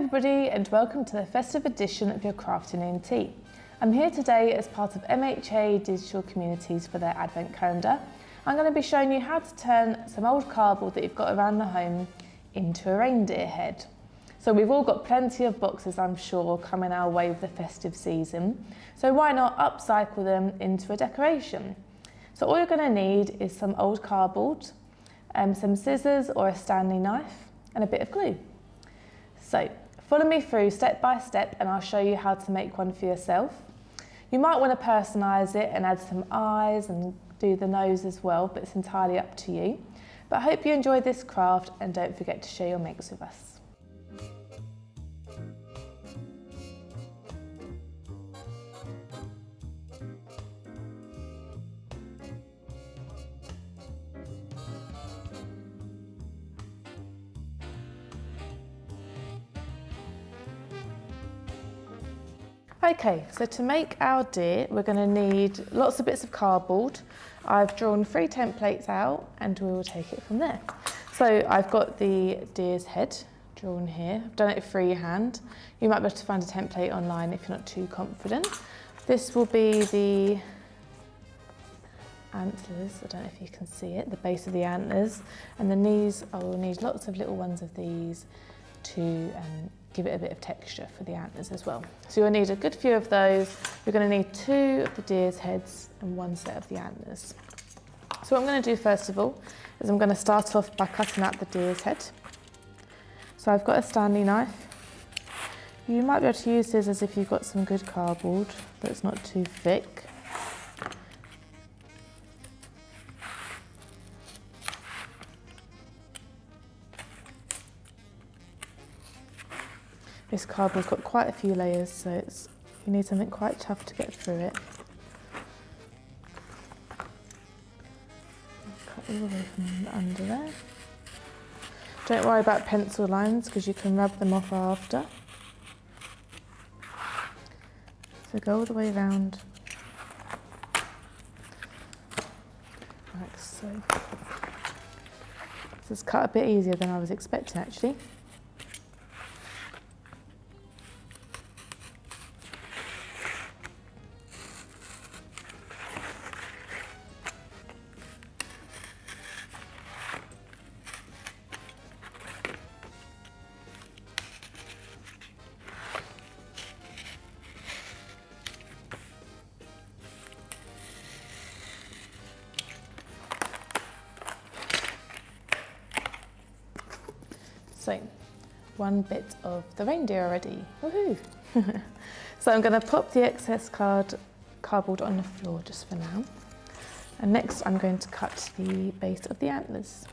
everybody and welcome to the festive edition of your Crafting ENT. I'm here today as part of MHA Digital Communities for their Advent calendar. I'm going to be showing you how to turn some old cardboard that you've got around the home into a reindeer head. So we've all got plenty of boxes, I'm sure, coming our way with the festive season. So why not upcycle them into a decoration? So all you're going to need is some old cardboard, some scissors or a Stanley knife and a bit of glue. So follow me through step by step and I'll show you how to make one for yourself. You might want to personalise it and add some eyes and do the nose as well, but it's entirely up to you. But I hope you enjoyed this craft and don't forget to share your mix with us. Okay, so to make our deer, we're going to need lots of bits of cardboard. I've drawn 3 templates out and we will take it from there. So I've got the deer's head drawn here. I've done it freehand. You might be able to find a template online if you're not too confident. This will be the antlers. I don't know if you can see it, the base of the antlers. And the knees, I will need lots of little ones of these to give it a bit of texture for the antlers as well. So you'll need a good few of those. You're going to need 2 of the deer's heads and 1 set of the antlers. So what I'm going to do first of all is I'm going to start off by cutting out the deer's head. So I've got a Stanley knife. You might be able to use scissors if you've got some good cardboard that's not too thick. This cardboard's got quite a few layers, so you need something quite tough to get through it. Cut all the way from under there. Don't worry about pencil lines because you can rub them off after. So go all the way around, like so. This is cut a bit easier than I was expecting actually. So, 1 bit of the reindeer already, woohoo! So I'm going to pop the excess cardboard on the floor just for now. And next I'm going to cut the base of the antlers.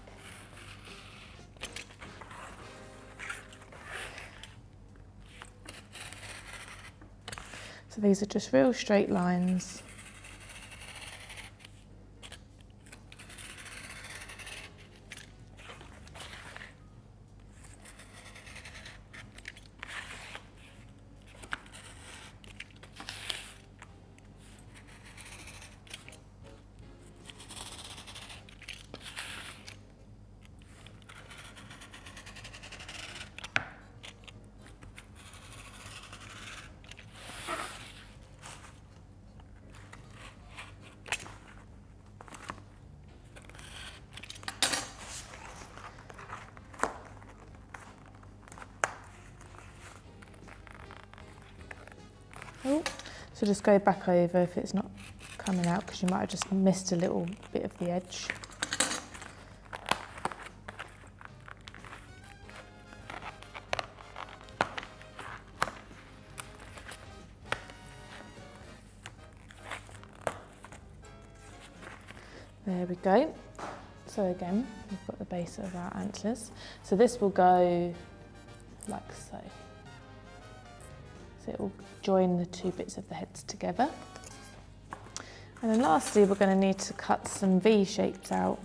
So these are just real straight lines. Oh, so just go back over if it's not coming out because you might have just missed a little bit of the edge. There we go. So again, we've got the base of our antlers. So this will go like so. So it will join the 2 bits of the heads together. And then lastly, we're going to need to cut some V shapes out.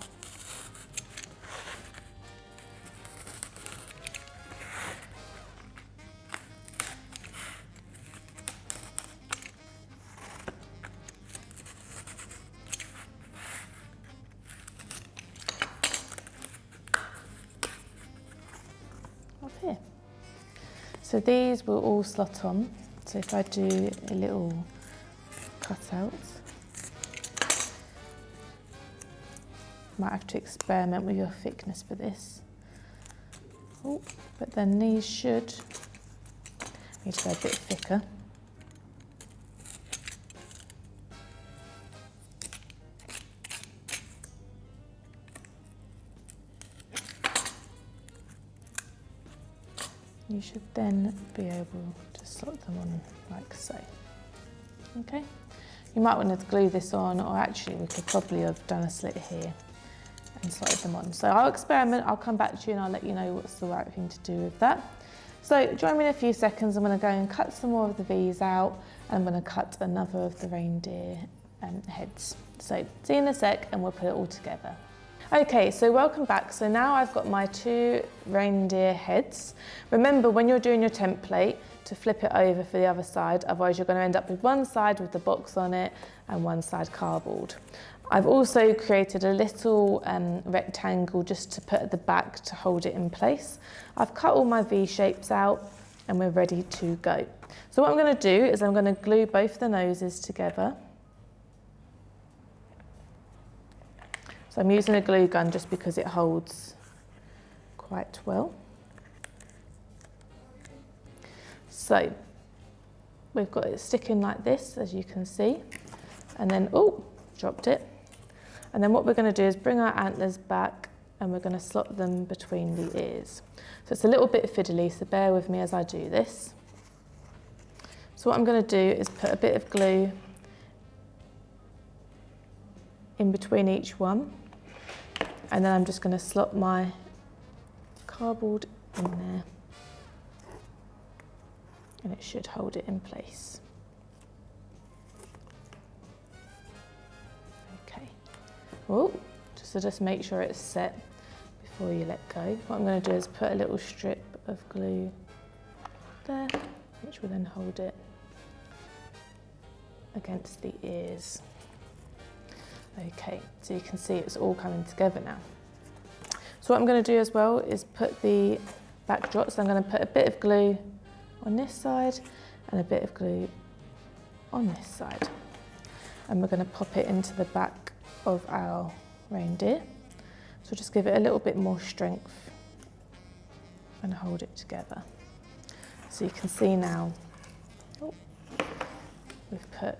Up here. So these will all slot on. So if I do a little cutout, might have to experiment with your thickness for this. Oh, but then these should need to go a bit thicker. You should then be able to slot them on like so. Okay, you might want to glue this on, or actually we could probably have done a slit here and slotted them on. So I'll experiment, I'll come back to you and I'll let you know what's the right thing to do with that. So join me in a few seconds. I'm going to go and cut some more of the V's out, and I'm going to cut another of the reindeer heads. So see you in a sec and we'll put it all together. Okay, so welcome back. So now I've got my 2 reindeer heads. Remember, when you're doing your template, to flip it over for the other side, otherwise you're going to end up with one side with the box on it and one side cardboard. I've also created a little rectangle just to put at the back to hold it in place. I've cut all my V shapes out and we're ready to go. So what I'm going to do is I'm going to glue both the noses together. So I'm using a glue gun just because it holds quite well. So we've got it sticking like this, as you can see, and then, oh, dropped it. And then what we're going to do is bring our antlers back and we're going to slot them between the ears. So it's a little bit fiddly, so bear with me as I do this. So what I'm going to do is put a bit of glue in between each one, and then I'm just going to slot my cardboard in there, and it should hold it in place. Okay. Oh, just make sure it's set before you let go. What I'm going to do is put a little strip of glue there, which will then hold it against the ears. Okay, so you can see it's all coming together now. So what I'm going to do as well is put the backdrop. So I'm going to put a bit of glue on this side and a bit of glue on this side. And we're going to pop it into the back of our reindeer. So just give it a little bit more strength and hold it together. So you can see now, oh, we've put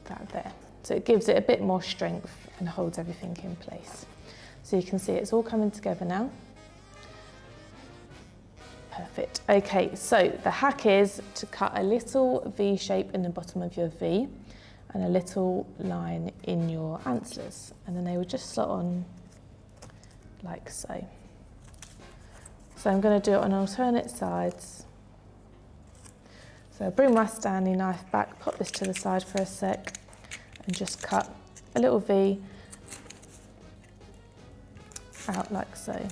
that there. So it gives it a bit more strength and holds everything in place. So you can see it's all coming together now. Perfect. Okay, so the hack is to cut a little V shape in the bottom of your V and a little line in your antlers, and then they will just slot on like so. So I'm going to do it on alternate sides. So I'll bring my Stanley knife back, pop this to the side for a sec, and just cut a little V out like so.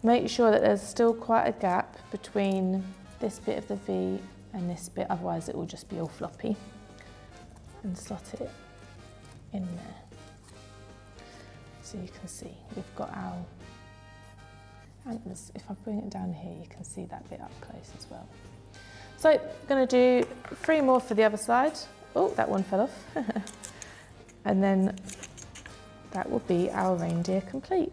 Make sure that there's still quite a gap between this bit of the V and this bit, otherwise it will just be all floppy. And slot it in there. So you can see we've got our antlers. If I bring it down here, you can see that bit up close as well. So I'm going to do 3 more for the other side. Oh, that one fell off. And then that will be our reindeer complete.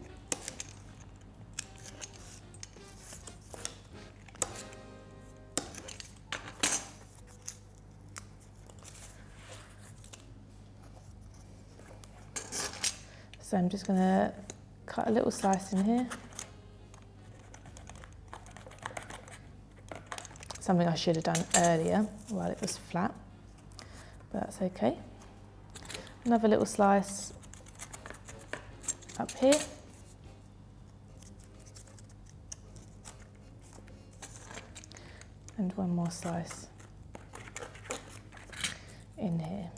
So I'm just going to cut a little slice in here. Something I should have done earlier while it was flat, but that's okay. Another little slice up here. And one more slice in here.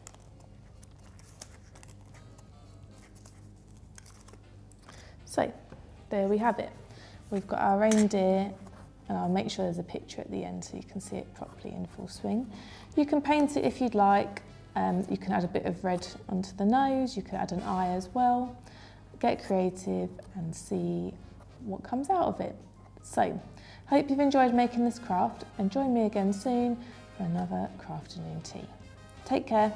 So there we have it. We've got our reindeer, and I'll make sure there's a picture at the end so you can see it properly in full swing. You can paint it if you'd like. You can add a bit of red onto the nose. You can add an eye as well. Get creative and see what comes out of it. So Hope you've enjoyed making this craft and join me again soon for another Crafternoon Tea. Take care.